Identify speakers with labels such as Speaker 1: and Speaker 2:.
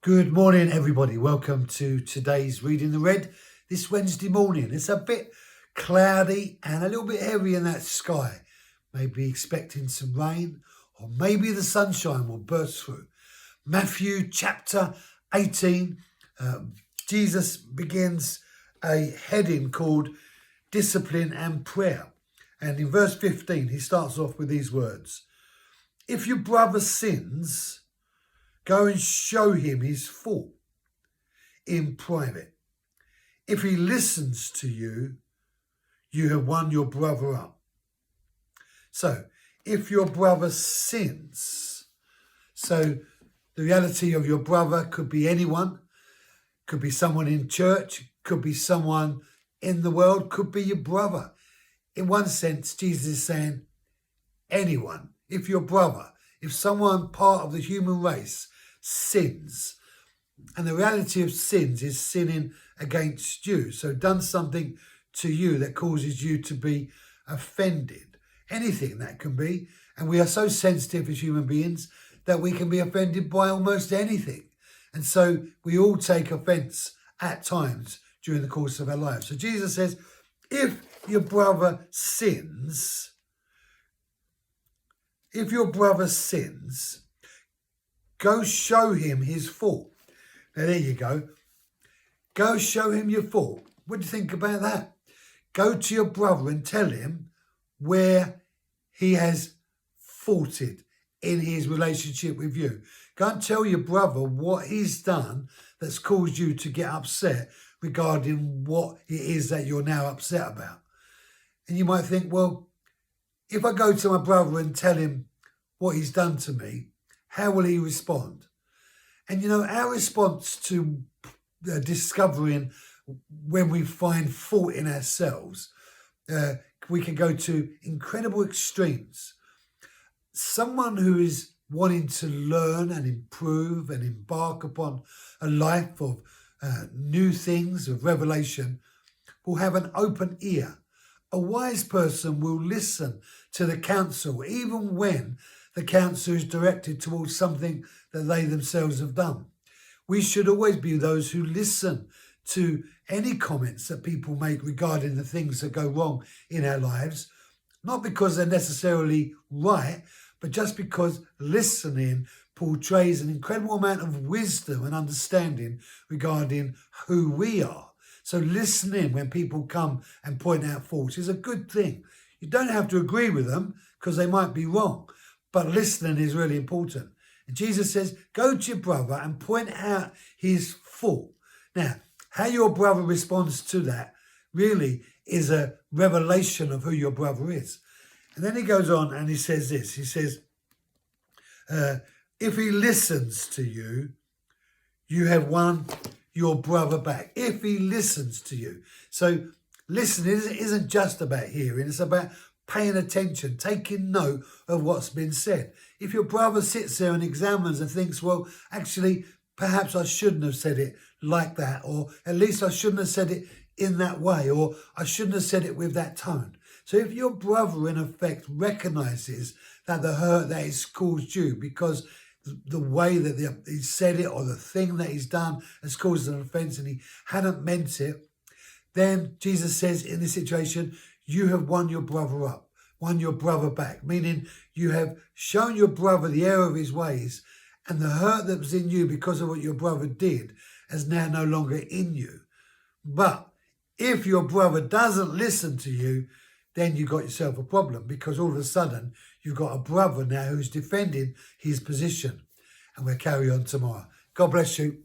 Speaker 1: Good morning, everybody. Welcome to today's Reading the Red this Wednesday morning. It's a bit cloudy and a little bit heavy in that sky. Maybe expecting some rain, or maybe the sunshine will burst through. Matthew chapter 18, Jesus begins a heading called Discipline and Prayer. And in verse 15, he starts off with these words: "If your brother sins, go and show him his fault in private. If he listens to you, you have won your brother up." So, if your brother sins, so the reality of your brother could be anyone, could be someone in church, could be someone in the world, could be your brother. In one sense, Jesus is saying anyone, if your brother, if someone part of the human race sins, and the reality of sins is sinning against you, so done something to you that causes you to be offended, anything that can be, and we are so sensitive as human beings that we can be offended by almost anything, and so we all take offense at times during the course of our lives. So Jesus says, if your brother sins, go show him his fault. Now, there you go. Go show him your fault. What do you think about that? Go to your brother and tell him where he has faulted in his relationship with you. Go and tell your brother what he's done that's caused you to get upset regarding what it is that you're now upset about. And you might think, well, if I go to my brother and tell him what he's done to me, how will he respond? And you know, our response to discovering when we find fault in ourselves, we can go to incredible extremes. Someone who is wanting to learn and improve and embark upon a life of new things, of revelation, will have an open ear. A wise person will listen to the counsel, even when the counsel is directed towards something that they themselves have done. We should always be those who listen to any comments that people make regarding the things that go wrong in our lives, not because they're necessarily right, but just because listening portrays an incredible amount of wisdom and understanding regarding who we are. So listening when people come and point out faults is a good thing. You don't have to agree with them because they might be wrong, but listening is really important. And Jesus says, go to your brother and point out his fault. Now, how your brother responds to that really is a revelation of who your brother is. And then he goes on and he says this. He says, if he listens to you, you have won your brother back. If he listens to you. So listening isn't just about hearing. It's about paying attention, taking note of what's been said. If your brother sits there and examines and thinks, well, actually, perhaps I shouldn't have said it like that, or at least I shouldn't have said it in that way, or I shouldn't have said it with that tone. So if your brother, in effect, recognizes that the hurt that he's caused you because the way that he said it or the thing that he's done has caused an offense and he hadn't meant it, then Jesus says in this situation, you have won your brother up, won your brother back, meaning you have shown your brother the error of his ways, and the hurt that was in you because of what your brother did is now no longer in you. But if your brother doesn't listen to you, then you've got yourself a problem, because all of a sudden you've got a brother now who's defending his position. And we'll carry on tomorrow. God bless you.